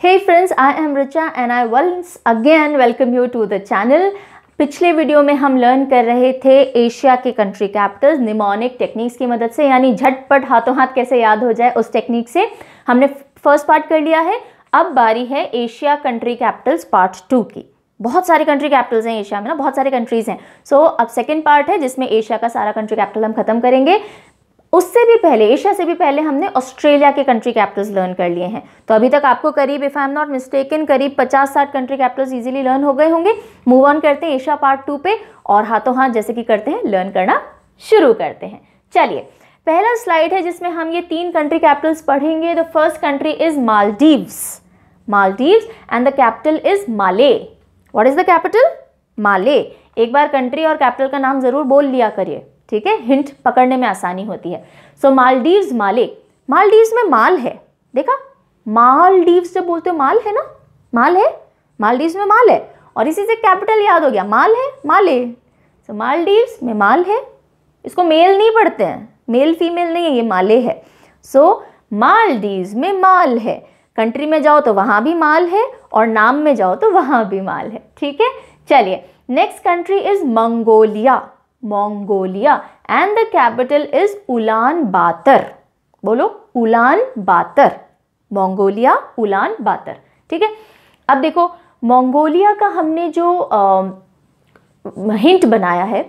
Hey friends, I am Richa and I once again welcome you to the channel. पिछले video में हम learn कर रहे थे एशिया के कंट्री कैपिटल्स निमोनिक टेक्निक्स की मदद से, यानी झटपट हाथों हाथ कैसे याद हो जाए उस टेक्निक से। हमने फर्स्ट पार्ट कर लिया है। अब बारी है एशिया कंट्री कैपिटल्स पार्ट 2 की। बहुत सारे कंट्री कैपिटल्स हैं एशिया में ना, बहुत सारे कंट्रीज हैं। सो अब सेकेंड पार्ट है जिसमें एशिया का सारा कंट्री कैपिटल हम खत्म करेंगे। उससे भी पहले, एशिया से भी पहले हमने ऑस्ट्रेलिया के कंट्री कैपिटल्स लर्न कर लिए हैं। तो अभी तक आपको करीब, if I am not mistaken, करीब 50-60 कंट्री कैपिटल्स इजीली लर्न हो गए होंगे। मूव ऑन करते हैं एशिया पार्ट 2 पे और हाथों हाथ जैसे कि करते हैं लर्न करना शुरू करते हैं। चलिए, पहला स्लाइड है जिसमें हम ये 3 कंट्री कैपिटल्स पढ़ेंगे। The first country is Maldives, Maldives and the capital is Male. What is the capital? Male. एक बार कंट्री और कैपिटल का नाम जरूर बोल लिया करिए, ठीक है, हिंट पकड़ने में आसानी होती है। सो मालदीव्स, माले। मालदीव्स में माल है, देखा, मालदीव्स जब बोलते हो माल है ना, माल है, मालदीव्स में माल है और इसी से कैपिटल याद हो गया, माल है, माले। सो मालदीव्स में माल है, इसको मेल नहीं पढ़ते हैं, मेल फीमेल नहीं है, ये माले है। सो मालदीव्स में माल है। कंट्री में जाओ तो वहां भी माल है और नाम में जाओ तो वहां भी माल है, ठीक है। चलिए, next country is Mongolia, Mongolia and the capital is Ulaanbaatar. बोलो, Ulaanbaatar. Mongolia, Ulaanbaatar, ठीक है। अब देखो, मंगोलिया का हमने जो हिंट बनाया है,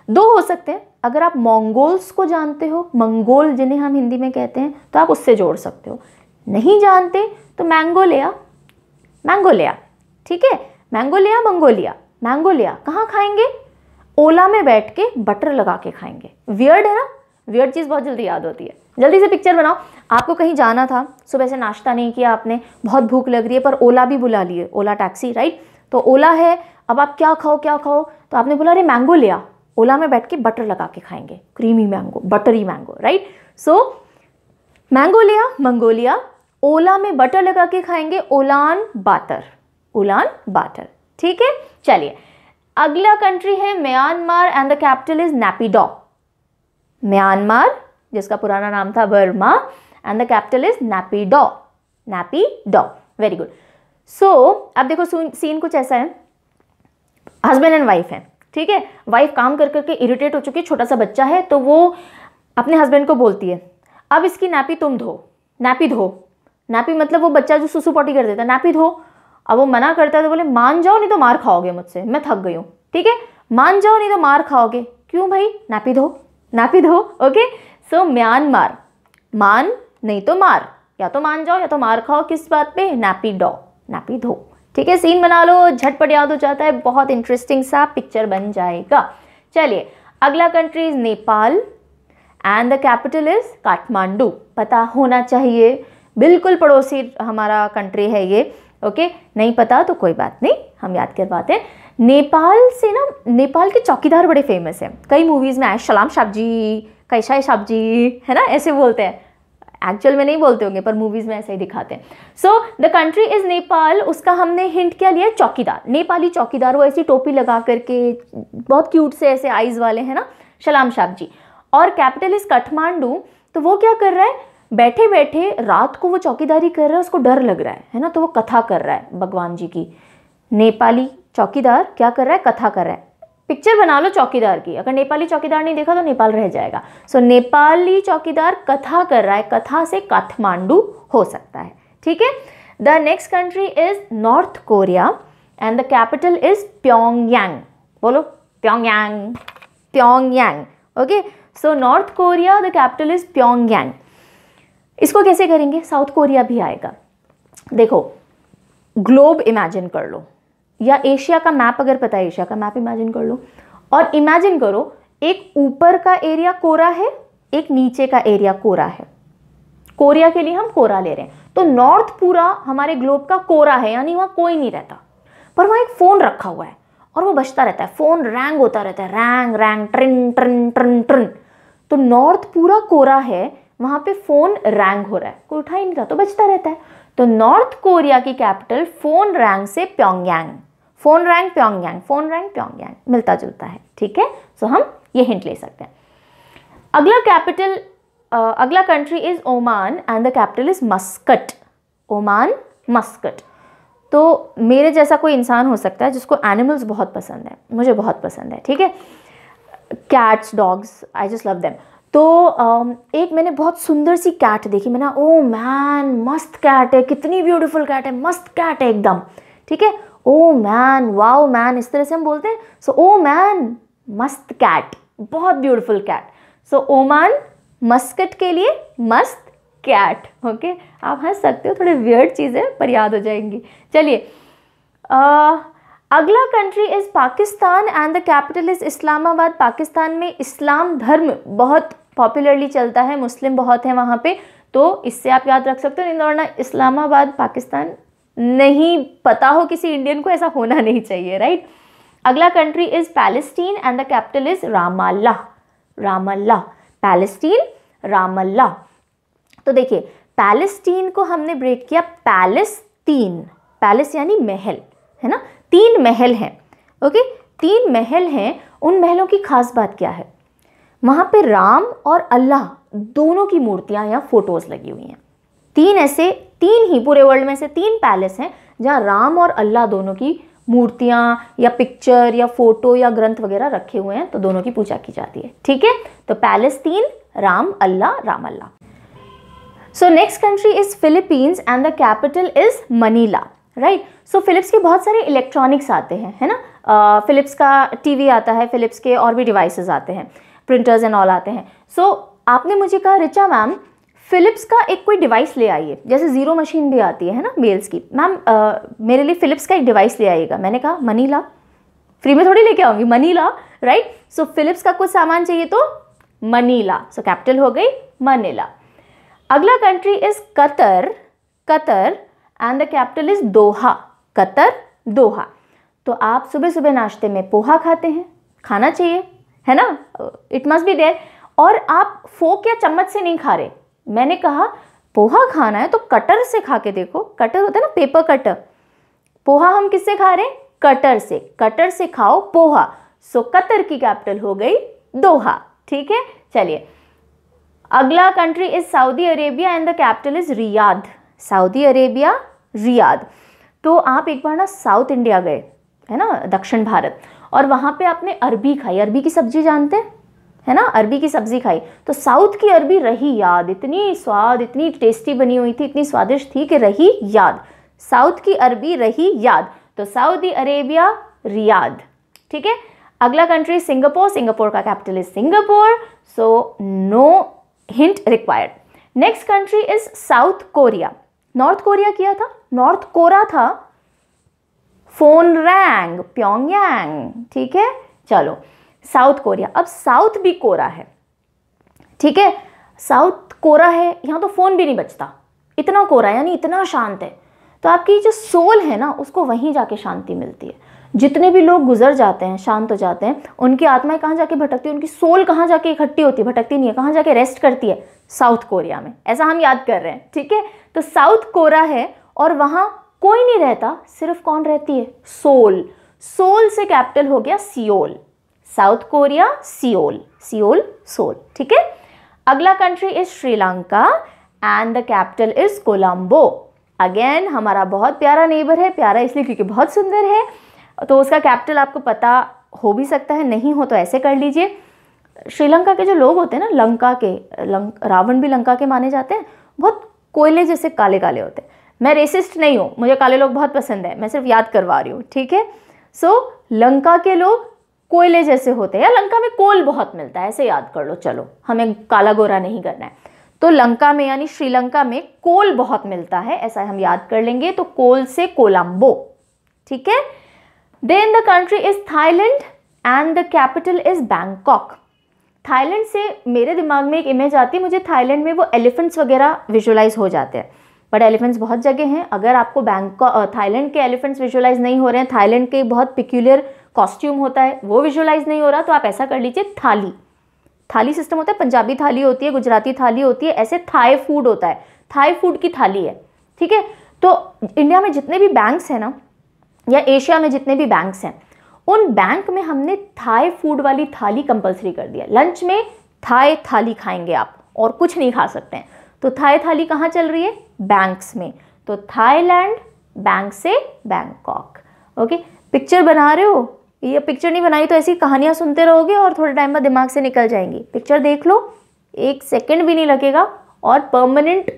2 हो सकते हैं। अगर आप मंगोल्स को जानते हो, मंगोल जिन्हें हम हिंदी में कहते हैं, तो आप उससे जोड़ सकते हो। नहीं जानते तो मैंगोलिया, मैंगोलिया, ठीक है। मैंगोलिया, मंगोलिया, मैंगोलिया कहाँ खाएंगे? ओला में बैठ के बटर लगा के खाएंगे। वियर्ड है ना, वियर्ड चीज़ बहुत जल्दी याद होती है। जल्दी से पिक्चर बनाओ। आपको कहीं जाना था, सुबह से नाश्ता नहीं किया आपने, बहुत भूख लग रही है, पर ओला भी बुला लिए, ओला टैक्सी, राइट। तो ओला है, अब आप क्या खाओ क्या खाओ, तो आपने बोला अरे मैंगो लिया, ओला में बैठ के बटर लगा के खाएंगे, creamy mango, buttery mango, right. So mango लिया, मंगोलिया, ओला में बटर लगा के खाएंगे, उलान बातर, उलान बातर, ठीक है। चलिए, अगला कंट्री है Myanmar and the capital is Naypyidaw. Myanmar जिसका पुराना नाम था Burma and the capital is Naypyidaw, Naypyidaw, very good. So अब देखो, सीन कुछ ऐसा है, हस्बैंड एंड वाइफ है, ठीक है। वाइफ काम कर करके इरिटेट हो चुकी है, छोटा सा बच्चा है, तो वो अपने हस्बैंड को बोलती है अब इसकी नैपी तुम धो, नैपी धो। नैपी मतलब वो बच्चा जो सुसु पॉटी कर देता है, नैपी धो। अब वो मना करता है तो बोले मान जाओ नहीं तो मार खाओगे मुझसे, मैं थक गई हूँ, ठीक है, मान जाओ नहीं तो मार खाओगे। क्यों भाई? नैपी धो, नैपी धो, ओके। सो म्यांमार, मान नहीं तो मार, या तो मान जाओ या तो मार खाओ। किस बात पे? नैपी डॉ, नैपी धो, ठीक है। सीन बना लो, झटपट याद हो जाता है, बहुत इंटरेस्टिंग सा पिक्चर बन जाएगा। चलिए, अगला country is Nepal and the capital is Kathmandu. पता होना चाहिए, बिल्कुल पड़ोसी हमारा कंट्री है ये, ओके। नहीं पता तो कोई बात नहीं, हम याद करवाते हैं। नेपाल से ना, नेपाल के चौकीदार बड़े फेमस हैं, कई मूवीज़ में आए, सलाम साहब जी, कैसा साहब जी, है ना, ऐसे बोलते हैं। एक्चुअल में नहीं बोलते होंगे पर मूवीज़ में ऐसे ही दिखाते हैं। So the country is Nepal. उसका हमने हिंट क्या लिया? चौकीदार, नेपाली चौकीदार, वो ऐसी टोपी लगा करके बहुत क्यूट से ऐसे आइज़ वाले, है ना, सलाम साहब जी। और कैपिटल इज़ काठमांडू। तो वो क्या कर रहा है? बैठे बैठे रात को वो चौकीदारी कर रहा है, उसको डर लग रहा है ना, तो वो कथा कर रहा है भगवान जी की। नेपाली चौकीदार क्या कर रहा है? कथा कर रहा है। पिक्चर बना लो चौकीदार की, अगर नेपाली चौकीदार नहीं देखा तो नेपाल रह जाएगा। सो नेपाली चौकीदार कथा कर रहा है, कथा से काठमांडू हो सकता है, ठीक है। The next country is North Korea and the capital is Pyongyang. बोलो, Pyongyang, Pyongyang, okay. So North Korea, the capital is Pyongyang. इसको कैसे करेंगे? साउथ कोरिया भी आएगा। देखो, ग्लोब इमेजिन कर लो, या एशिया का मैप अगर पता है, एशिया का मैप इमेजिन कर लो और इमेजिन करो एक ऊपर का एरिया कोरा है, एक नीचे का एरिया कोरा है। कोरिया के लिए हम कोरा ले रहे हैं, तो नॉर्थ पूरा हमारे ग्लोब का कोरा है, यानी वहाँ कोई नहीं रहता, पर वहाँ एक फ़ोन रखा हुआ है और वो बजता रहता है, फ़ोन रैंग होता रहता है, रैंग रैंग, ट्रिन ट्रिन ट्रिन ट्रिन। तो नॉर्थ पूरा कोरा है, वहाँ पे फ़ोन रैंग हो रहा है, कोई उठा ही नहीं रहा तो बजता रहता है। तो नॉर्थ कोरिया की कैपिटल फोन रैंग से Pyongyang, phone wrong Pyongyang, phone wrong Pyongyang, मिलता जुलता है, ठीक है। सो हम ये हिंट ले सकते हैं। अगला कैपिटल, अगला country is Oman and the capital is Muscat. Oman, Muscat. तो मेरे जैसा कोई इंसान हो सकता है जिसको एनिमल्स बहुत पसंद है, मुझे बहुत पसंद है, ठीक है, cats, dogs, I just love them. तो एक मैंने बहुत सुंदर सी कैट देखी, मैंने ओ मैन मस्त कैट है, कितनी ब्यूटीफुल कैट है, मस्त कैट है एकदम, ठीक है, ओ मैन, वाओ मैन, इस तरह से हम बोलते हैं। सो ओ मैन मस्त कैट, बहुत ब्यूटीफुल कैट। सो ओमान मस्कट के लिए मस्त कैट। ओके, आप हंस सकते हो, थोड़े वियर्ड चीज़ें पर याद हो जाएंगी। चलिए, अगला country is Pakistan and the capital is Islamabad. Pakistan में इस्लाम धर्म बहुत पॉपुलरली चलता है, मुस्लिम बहुत हैं वहाँ पे, तो इससे आप याद रख सकते हो। इन वरना इस्लामाबाद पाकिस्तान नहीं पता हो किसी इंडियन को, ऐसा होना नहीं चाहिए, राइट। अगला country is Palestine and the capital is Ramallah. Ramallah, Palestine, Ramallah. तो देखिए, पैलेस्टीन को हमने ब्रेक किया, पैलेस्तीन, पैलेस यानी महल, है ना, 3 महल हैं। ओके, 3 महल हैं। उन महलों की खास बात क्या है, वहाँ पे राम और अल्लाह दोनों की मूर्तियाँ या फोटोज़ लगी हुई हैं। 3 ऐसे, 3 ही पूरे वर्ल्ड में से 3 पैलेस हैं जहाँ राम और अल्लाह दोनों की मूर्तियाँ या पिक्चर या फोटो या ग्रंथ वगैरह रखे हुए हैं, तो दोनों की पूजा की जाती है, ठीक है। तो Palestine, Ramallah, Ramallah. So next country is Philippines and the capital is Manila, right. So Philips के बहुत सारे इलेक्ट्रॉनिक्स आते हैं, है ना, फिलिप्स का टीवी आता है, फिलिप्स के और भी डिवाइसेस आते हैं, प्रिंटर्स एंड ऑल आते हैं। सो आपने मुझे कहा रिचा मैम फिलिप्स का एक कोई डिवाइस ले आइए, जैसे ज़ीरो मशीन भी आती है ना मेल्स की, मैम मेरे लिए फिलिप्स का एक डिवाइस ले आइएगा। मैंने कहा मनीला, फ्री में थोड़ी लेके आऊँगी, मनीला, राइट। सो फिलिप्स का कुछ सामान चाहिए तो मनीला, सो कैपिटल हो गई मनीला। अगला country is Qatar, Qatar and the capital is Doha, Qatar, Doha. तो आप सुबह सुबह नाश्ते में पोहा खाते हैं, खाना चाहिए, है ना, इट मस्ट बी देयर। और आप फोक या चम्मच से नहीं खा रहे, मैंने कहा पोहा खाना है तो कटर से खा के देखो, कटर होता है ना, पेपर कटर। पोहा हम किससे खा रहे हैं, कटर से, कटर से खाओ पोहा। सो कतर की कैपिटल हो गई दोहा, ठीक है। चलिए, अगला country is Saudi Arabia and the capital is Riyadh, Saudi Arabia, Riyadh. तो आप एक बार ना साउथ इंडिया गए, है ना, दक्षिण भारत, और वहाँ पे आपने अरबी खाई, अरबी की सब्जी जानते हैं, है ना, अरबी की सब्जी खाई, तो साउथ की अरबी रही याद, इतनी स्वाद, इतनी टेस्टी बनी हुई थी, इतनी स्वादिष्ट थी कि रही याद। साउथ की अरबी रही याद, तो सऊदी अरेबिया, रियाद, ठीक है। अगला कंट्री सिंगापुर, सिंगापुर का capital is Singapore, so no hint required. Next country is South Korea. North Korea किया था, नॉर्थ कोरा था, फोन रैंग, प्योंगयांग, ठीक है। चलो, साउथ कोरिया, अब साउथ भी कोरा है, ठीक है, साउथ कोरा है, यहाँ तो फोन भी नहीं बचता, इतना कोरा यानी इतना शांत है। तो आपकी जो सोल है ना, उसको वहीं जाके शांति मिलती है। जितने भी लोग गुजर जाते हैं, शांत हो जाते हैं, उनकी आत्माएं कहाँ जाके भटकती है, उनकी सोल कहाँ जाके इकट्ठी होती है, भटकती नहीं है, कहाँ जाके रेस्ट करती है, साउथ कोरिया में। ऐसा हम याद कर रहे हैं, ठीक है। तो साउथ कोरा है और वहाँ कोई नहीं रहता, सिर्फ कौन रहती है, सोल। सोल से कैपिटल हो गया Seoul, South Korea, Seoul, Seoul, Seoul, ठीक है। अगला country is Sri Lanka and the capital is Colombo. Again हमारा बहुत प्यारा नेबर है, प्यारा इसलिए क्योंकि बहुत सुंदर है, तो उसका कैपिटल आपको पता हो भी सकता है, नहीं हो तो ऐसे कर लीजिए। श्रीलंका के जो लोग होते हैं ना, लंका के, रावण भी लंका के माने जाते हैं, बहुत कोयले जैसे काले काले होते हैं। मैं रेसिस्ट नहीं हूँ, मुझे काले लोग बहुत पसंद है, मैं सिर्फ याद करवा रही हूँ, ठीक है। सो लंका के लोग कोयले जैसे होते हैं, या लंका में कोल बहुत मिलता है, ऐसे याद कर लो, चलो हमें काला गोरा नहीं करना है। तो लंका में यानी श्रीलंका में कोल बहुत मिलता है, ऐसा हम याद कर लेंगे। तो कोल से कोलंबो, ठीक है। Then the country is Thailand and the capital is Bangkok. Thailand से मेरे दिमाग में एक इमेज आती है, मुझे थाईलैंड में वो एलिफेंट्स वगैरह विजुलाइज हो जाते हैं, बट एलिफेंट्स बहुत जगह हैं। अगर आपको बैंकॉक, थाईलैंड के एलिफेंट्स विजुलाइज नहीं हो रहे हैं, थाईलैंड के बहुत पिक्यूलियर कॉस्ट्यूम होता है वो विजुलाइज नहीं हो रहा, तो आप ऐसा कर लीजिए, थाली, थाली सिस्टम होता है, पंजाबी थाली होती है, गुजराती थाली होती है, ऐसे थाई फूड होता है, थाई फूड की थाली है, ठीक है। तो इंडिया में जितने भी बैंक्स हैं ना, या एशिया में जितने भी बैंक्स हैं, उन बैंक में हमने थाई फूड वाली थाली कंपलसरी कर दिया। लंच में थाई थाली खाएंगे आप, और कुछ नहीं खा सकते हैं। तो थाई थाली कहाँ चल रही है, बैंक्स में। तो थाईलैंड, बैंक से बैंकॉक। ओके, पिक्चर बना रहे हो, ये पिक्चर नहीं बनाई तो ऐसी कहानियां सुनते रहोगे और थोड़े टाइम बाद दिमाग से निकल जाएंगी। पिक्चर देख लो, 1 सेकंड भी नहीं लगेगा और परमानेंट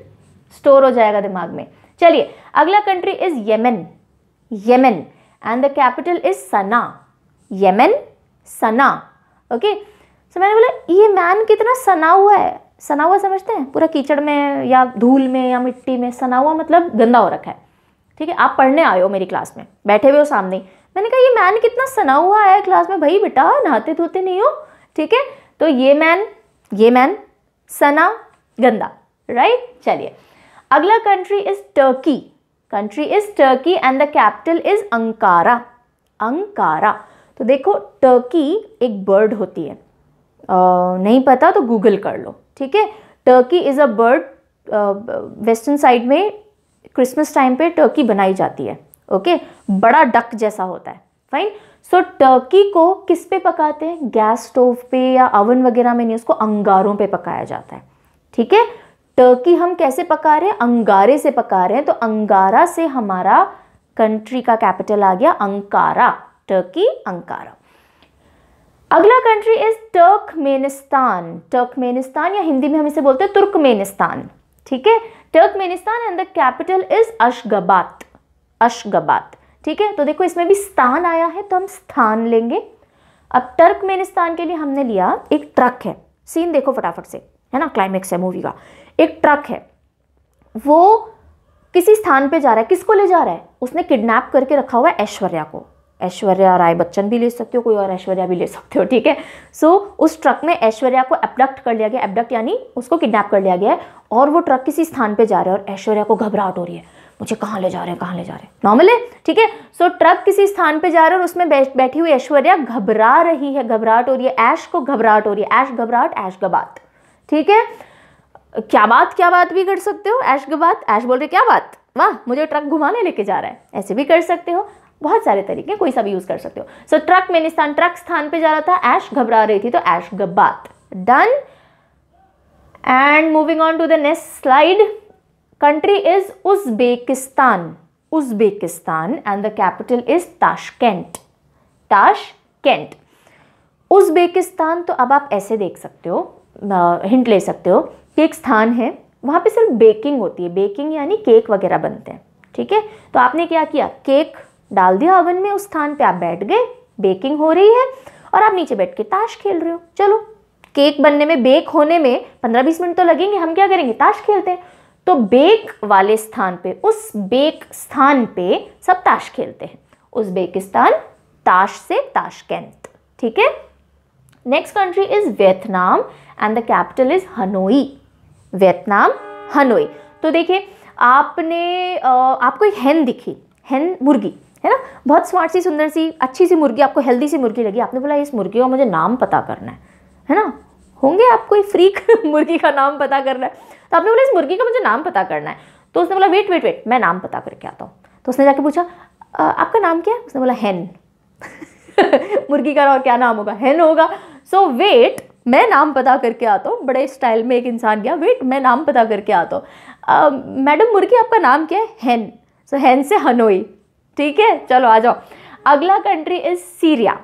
स्टोर हो जाएगा दिमाग में। चलिए, अगला country is Yemen. Yemen and the capital is Sanaa. Yemen, Sanaa. Okay, so मैंने बोला ये मैन कितना सना हुआ है। सना हुआ समझते हैं, पूरा कीचड़ में या धूल में या मिट्टी में। सना हुआ मतलब गंदा हो रखा है। ठीक है, आप पढ़ने आए हो मेरी क्लास में, बैठे हुए हो सामने, मैंने कहा ये मैन कितना सना हुआ है क्लास में। भाई बेटा, नहाते धोते नहीं हो। ठीक है, तो ये मैन, सना, गंदा, राइट। चलिए, अगला country is Turkey. Country is Turkey and the capital is Ankara. Ankara. तो देखो, टर्की एक बर्ड होती है, नहीं पता तो गूगल कर लो। ठीक है, Turkey is a bird. Western side में क्रिसमस टाइम पे टर्की बनाई जाती है। ओके, बड़ा डक जैसा होता है। फाइन। सो टर्की को किस पे पकाते हैं? गैस स्टोव पे या अवन वगैरह में नहीं, उसको अंगारों पे पकाया जाता है। ठीक है, टर्की हम कैसे पका रहे हैं? अंगारे से पका रहे हैं। तो अंगारा से हमारा कंट्री का कैपिटल आ गया अंकारा। Turkey, Ankara. अगला कंट्री इज टर्कमेनिस्तान। टर्कमेनिस्तान या हिंदी में हम इसे बोलते हैं तुर्कमेनिस्तान। ठीक है, Turkmenistan and the capital is Ashgabat. Ashgabat. ठीक है, तो देखो इसमें भी स्थान आया है तो हम स्थान लेंगे। अब टर्कमेनिस्तान के लिए हमने लिया, एक ट्रक है। सीन देखो फटाफट से, है ना, क्लाइमेक्स है मूवी का। एक ट्रक है, वो किसी स्थान पे जा रहा है। किसको ले जा रहा है? उसने किडनैप करके रखा हुआ है ऐश्वर्या को। ऐश्वर्या राय बच्चन भी ले सकते हो, कोई और ऐश्वर्या भी ले सकते हो। ठीक है, सो उस ट्रक में ऐश्वर्या को एब्डक्ट कर लिया गया। एब्डक्ट यानी उसको किडनैप कर लिया गया है और वो ट्रक किसी स्थान पे जा रहा है और ऐश्वर्या को घबराहट हो रही है, मुझे कहाँ ले जा रहे हैं, कहाँ ले जा रहे हैं। नॉर्मल है। ठीक है, सो ट्रक किसी स्थान पे जा रहा है और उसमें बैठी हुई ऐश्वर्या घबरा रही है, घबराहट हो रही है। ऐश को घबराहट हो रही है। ऐश घबराहट, ऐश गबात। ठीक है, क्या बात भी कर सकते हो। ऐश गबात, ऐश बोल रहे क्या बात, वाह मुझे ट्रक घुमाने लेके जा रहा है, ऐसे भी कर सकते हो। बहुत सारे तरीके, कोई सा भी यूज कर सकते हो। सो ट्रकमेनिस्तान, ट्रक स्थान पे जा रहा था, ऐश घबरा रही थी, तो Ashgabat. Done. And moving on to the next slide, country is Uzbekistan. Uzbekistan and the capital is Tashkent. Tashkent. Uzbekistan, तो अब आप ऐसे देख सकते हो, हिंट ले सकते हो कि एक स्थान है, वहाँ पे सिर्फ बेकिंग होती है। बेकिंग यानी केक वगैरह बनते हैं। ठीक है, तो आपने क्या किया, केक डाल दिया ओवन में, उस स्थान पे आप बैठ गए, बेकिंग हो रही है और आप नीचे बैठ के ताश खेल रहे हो। चलो, केक बनने में, बेक होने में 15-20 मिनट तो लगेंगे, हम क्या करेंगे, ताश खेलते हैं। तो बेक वाले स्थान पे, उस बेक स्थान पे सब ताश खेलते हैं। उज्बेकिस्तान, ताश से ताशकेंट। ठीक है, next country is Vietnam and the capital is Hanoi. Vietnam, Hanoi. तो देखिए, आपको एक हेन दिखी, हेन मुर्गी है ना, बहुत स्मार्ट सी, सुंदर सी, अच्छी सी मुर्गी, आपको हेल्दी सी मुर्गी लगी। आपने बोला इस मुर्गी का मुझे नाम पता करना है ना। होंगे आपको एक फ्रीक मुर्गी का नाम पता करना है, तो आपने बोला इस मुर्गी का मुझे नाम पता करना है। तो उसने बोला वेट मैं नाम पता करके आता हूँ। तो उसने जाके पूछा आपका नाम क्या है? उसने बोला हेन। मुर्गी का क्या नाम होगा? हेन होगा। सो वेट, मैं नाम पता करके आता हूँ। बड़े स्टाइल में एक इंसान गया, वेट मैं नाम पता करके आता हूँ। मैडम मुर्गी आपका नाम क्या है? हेन। सो हेन से हनोई। ठीक है, चलो आ जाओ। अगला country is Syria.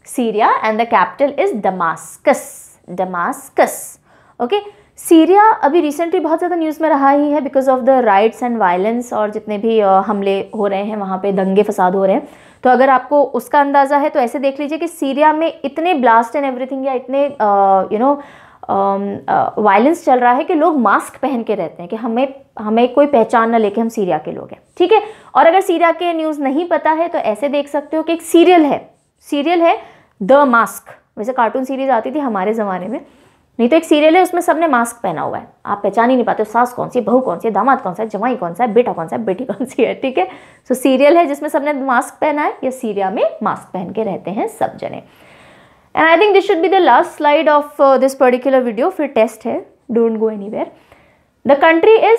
Syria and the capital is Damascus. Damascus. Okay, Syria अभी रिसेंटली बहुत ज़्यादा न्यूज़ में रहा ही है because of the rights and violence, और जितने भी हमले हो रहे हैं वहाँ पे, दंगे फसाद हो रहे हैं। तो अगर आपको उसका अंदाज़ा है तो ऐसे देख लीजिए कि सीरिया में इतने ब्लास्ट एंड एवरीथिंग या इतने वायलेंस चल रहा है कि लोग मास्क पहन के रहते हैं कि हमें कोई पहचान ना लेके हम सीरिया के लोग हैं। ठीक है, और अगर सीरिया के न्यूज़ नहीं पता है तो ऐसे देख सकते हो कि एक सीरियल है द मास्क। वैसे कार्टून सीरीज आती थी हमारे ज़माने में, नहीं तो एक सीरियल है उसमें सबने मास्क पहना हुआ है, आप पहचान ही नहीं पाते सास कौन सी, बहू कौन सी, दामाद कौन सा है, जमाई कौन सा है, बेटा कौन सा है, बेटी कौन सी है। ठीक है, सो सीरियल है जिसमें सबने मास्क पहना है, या सीरिया में मास्क पहन के रहते हैं सब जने। And I think this should be the last slide of this particular video, फिर टेस्ट है, don't go anywhere. The country is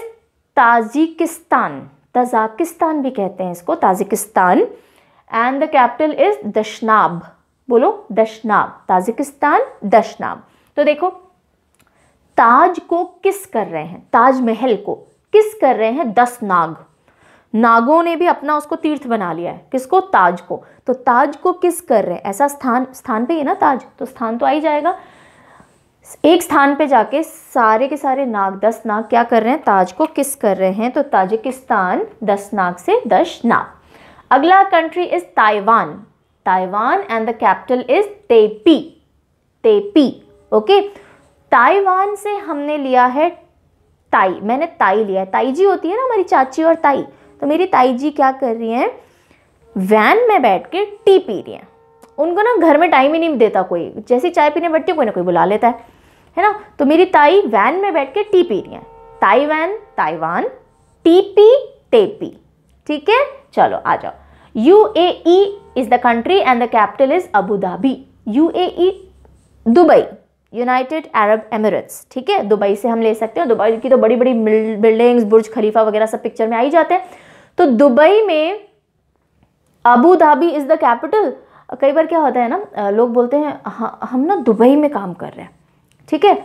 Tajikistan. Tajikistan भी कहते हैं इसको, Tajikistan. And the capital is Dushanbe. बोलो दशनाब। ताजिकिस्तान, दशनाब। तो देखो, ताज को किस कर रहे हैं, ताजमहल को किस कर रहे हैं 10 नाग। नागों ने भी अपना उसको तीर्थ बना लिया है, किसको, ताज को। तो ताज को किस कर रहे हैं, ऐसा स्थान पे ही है ना ताज, तो स्थान तो आ ही जाएगा। एक स्थान पे जाके सारे के सारे नाग, 10 नाग क्या कर रहे हैं, ताज को किस कर रहे हैं, तो ताजिकिस्तान 10 नाग से 10 नाग। अगला country is Taiwan, Taiwan and the capital is Taipei, Taipei. Okay, Taiwan से हमने लिया है ताई, मैंने ताई लिया है, ताई जी होती है ना हमारी चाची और ताई, तो मेरी ताई जी क्या कर रही हैं, वैन में बैठ के टी पी रही हैं। उनको ना घर में टाइम ही नहीं देता कोई, जैसी चाय पीने बैठती है कोई ना कोई बुला लेता है ना। तो मेरी ताई वैन में बैठ के टी पी रही हैं, ताइवान ताइवान, टीपी टेपी, ठीक है। चलो आ जाओ। UAE is the country and the capital is Abu Dhabi. UAE Dubai, United Arab Emirates, ठीक है। दुबई से हम ले सकते हैं, दुबई की तो बड़ी बड़ी बिल्डिंग्स, बुर्ज खलीफा वगैरह सब पिक्चर में आ ही जाते हैं। तो दुबई में Abu Dhabi is the capital. कई बार क्या होता है ना, लोग बोलते हैं हम ना दुबई में काम कर रहे हैं, ठीक है,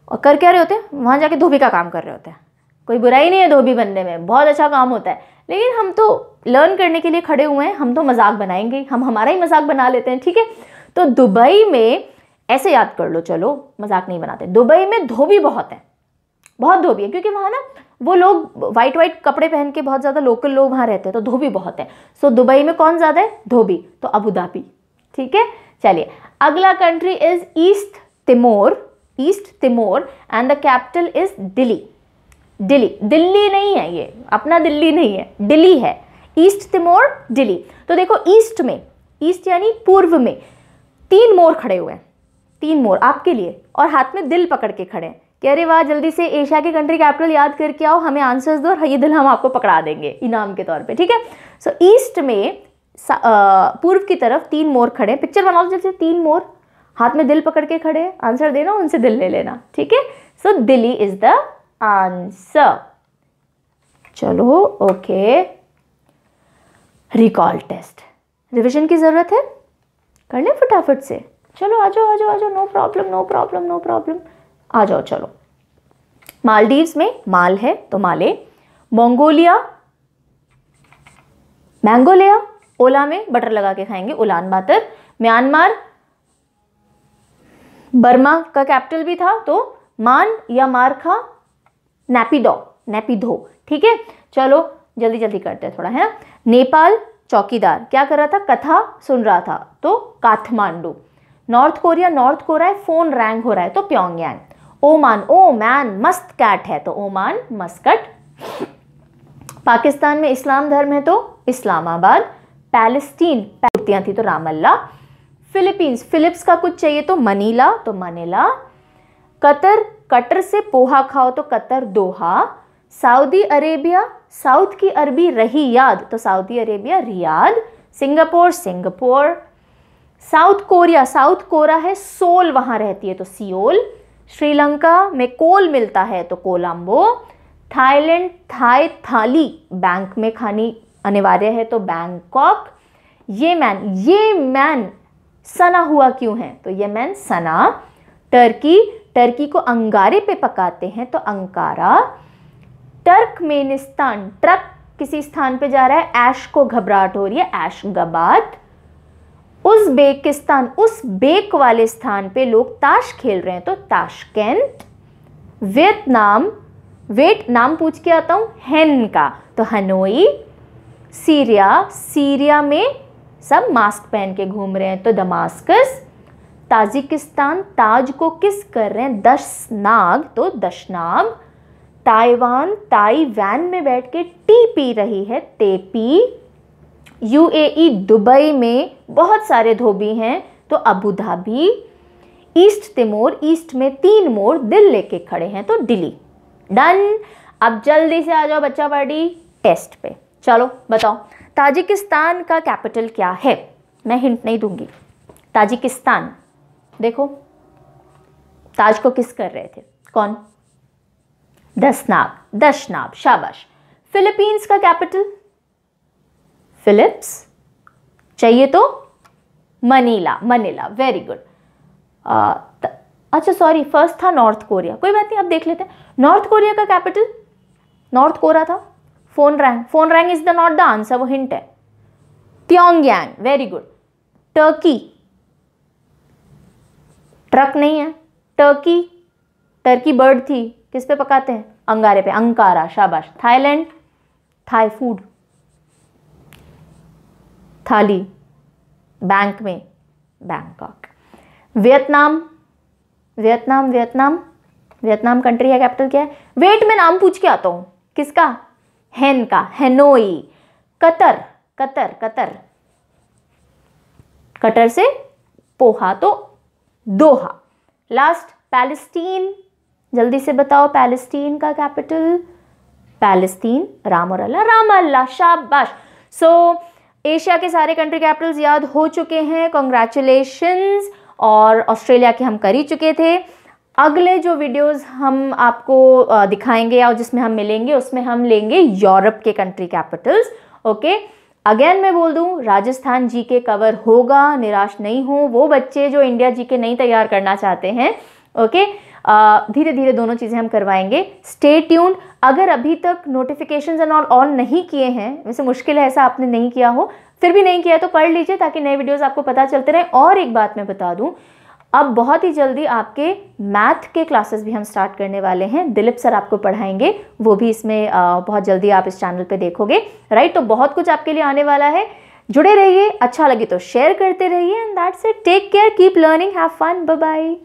और कर क्या रहे होते हैं, वहाँ जाके धोबी का काम कर रहे होते हैं। कोई बुराई नहीं है धोबी बनने में, बहुत अच्छा काम होता है, लेकिन हम तो लर्न करने के लिए खड़े हुए हैं, हम तो मजाक बनाएंगे, हम हमारा ही मजाक बना लेते हैं, ठीक है। तो दुबई में ऐसे याद कर लो, चलो मजाक नहीं बनाते, दुबई में धोबी बहुत है, बहुत धोबी है, क्योंकि वहाँ ना वो लोग वाइट वाइट कपड़े पहन के, बहुत ज़्यादा लोकल लोग वहाँ रहते हैं, तो धोबी बहुत है। सो दुबई में कौन ज़्यादा है, धोबी, तो अबू धाबी, ठीक है। चलिए अगला country is east Timor, east Timor and the capital is Delhi. Delhi, Delhi नहीं है ये, अपना दिल्ली नहीं है, दिल्ली है, ईस्ट तिमोर दिल्ली। तो देखो ईस्ट में, ईस्ट यानी पूर्व में 3 मोर खड़े हुए हैं, 3 मोर आपके लिए, और हाथ में दिल पकड़ के खड़े हैं कि अरे वाह जल्दी से एशिया की कंट्री कैपिटल याद करके आओ, हमें आंसर्स दो और ये दिल हम आपको पकड़ा देंगे इनाम के तौर पे, ठीक है। सो ईस्ट में पूर्व की तरफ 3 मोर खड़े, पिक्चर बनाओ जैसे 3 मोर हाथ में दिल पकड़ के खड़े, आंसर देना उनसे दिल ले लेना, ठीक है। सो दिल्ली इज द आंसर। चलो ओके, रिकॉल टेस्ट, रिविजन की जरूरत है, कर लें फटाफट से, चलो आ जाओ आ जाओ आ जाओ, no problem no problem no problem, आ जाओ। चलो मालदीव्स में माल है तो माले, मंगोलिया मैंगोलिया, ओला में बटर लगा के खाएंगे उलान बातर, म्यांमार बर्मा का कैपिटल भी था तो मान या मारखा नैपिडो, नैपिधो, ठीक है। चलो जल्दी जल्दी करते हैं थोड़ा, है ना। नेपाल चौकीदार क्या कर रहा था, कथा सुन रहा था तो Kathmandu. North Korea, North Korea phone wrong हो रहा है तो प्योंगयांग। ओमान, ओ मैन मस्त कैट है तो ओमान मस्कट। पाकिस्तान में इस्लाम धर्म है तो इस्लामाबाद। पैलेस्टीन मूर्तियां थी तो रामल्ला। फिलीपींस, फिलिप्स का कुछ चाहिए तो मनीला तो मनीला। कतर, कटर से पोहा खाओ तो Qatar Doha. Saudi Arabia, south की अरबी रही याद तो Saudi Arabia Riyadh. Singapore, Singapore. South Korea, south कोरा है, सोल वहां रहती है तो सियोल। श्रीलंका में कोल मिलता है तो कोलंबो। थाईलैंड, थाई थाली बैंक में खानी अनिवार्य है तो बैंकॉक। ये मैन सना हुआ क्यों है तो येमेन सना। टर्की, टर्की को अंगारे पे पकाते हैं तो अंकारा। टर्कमेनिस्तान, ट्रक किसी स्थान पे जा रहा है, ऐश को घबराहट हो रही है, ऐशगाबाद। उज़्बेकिस्तान, उस बेक वाले स्थान पे लोग ताश खेल रहे हैं तो ताशकेंट। वियतनाम, वेट नाम पूछ के आता हूं हेन का तो हनोई। सीरिया, सीरिया में सब मास्क पहन के घूम रहे हैं तो दमास्कस। ताजिकिस्तान, ताज को किस कर रहे हैं, 10 नाग तो दशनाग। ताइवान, ताई वैन में बैठ के टी पी रही है तेपी। यूएई, दुबई में बहुत सारे धोबी हैं तो Abu Dhabi. East Timor, east में 3 मोर दिल लेके खड़े हैं तो दिल्ली। डन। अब जल्दी से आ जाओ बच्चा पार्टी टेस्ट पे। चलो बताओ ताजिकिस्तान का कैपिटल क्या है, मैं हिंट नहीं दूंगी। ताजिकिस्तान, देखो ताज को किस कर रहे थे, कौन, दशनाग, दशनाग, शाबाश। फिलीपींस का कैपिटल फिलिप्स, चाहिए तो मनीला, मनीला, वेरी गुड। अच्छा सॉरी, फर्स्ट था नॉर्थ कोरिया, कोई बात नहीं अब देख लेते हैं। नॉर्थ कोरिया का कैपिटल, नॉर्थ कोरिया था, phone wrong is the not the answer, वो हिंट है। Pyongyang, very good. Turkey, truck नहीं है, टर्की, टर्की बर्ड थी, किस पे पकाते हैं? अंगारे पे, अंकारा, शाबाश। थाईलैंड, थाई फूड, थाली, बैंक में, Bangkok. Vietnam, Vietnam, Vietnam, Vietnam country है, कैपिटल क्या है? वेट, मैं नाम पूछ के आता हूं, किसका? हैन का, हैनोई। कतर, कतर, कतर, कतर से पोहा तो दोहा। लास्ट, पैलेस्टीन, जल्दी से बताओ पैलेस्टीन का कैपिटल? पैलेस्टीन, राम और अल्लाह, राम अल्लाह, शाबाश। सो एशिया के सारे कंट्री कैपिटल्स याद हो चुके हैं, कॉन्ग्रेचुलेशंस। और ऑस्ट्रेलिया के हम कर ही चुके थे। अगले जो वीडियोस हम आपको दिखाएंगे और जिसमें हम मिलेंगे, उसमें हम लेंगे यूरोप के कंट्री कैपिटल्स। ओके, अगेन मैं बोल दूं, राजस्थान जीके कवर होगा, निराश नहीं हो वो बच्चे जो इंडिया जीके नहीं तैयार करना चाहते हैं। ओके, धीरे धीरे दोनों चीज़ें हम करवाएंगे, स्टे ट्यून्ड। अगर अभी तक नोटिफिकेशंस एंड ऑन नहीं किए हैं, वैसे मुश्किल है ऐसा आपने नहीं किया हो, फिर भी नहीं किया तो कर लीजिए ताकि नए वीडियोस आपको पता चलते रहे। और एक बात मैं बता दूं, अब बहुत ही जल्दी आपके मैथ के क्लासेस भी हम स्टार्ट करने वाले हैं, दिलीप सर आपको पढ़ाएंगे, वो भी इसमें बहुत जल्दी आप इस चैनल पे देखोगे, राइट। तो बहुत कुछ आपके लिए आने वाला है, जुड़े रहिए, अच्छा लगे तो शेयर करते रहिए, and that's it. Take care, keep learning, have fun, bye bye.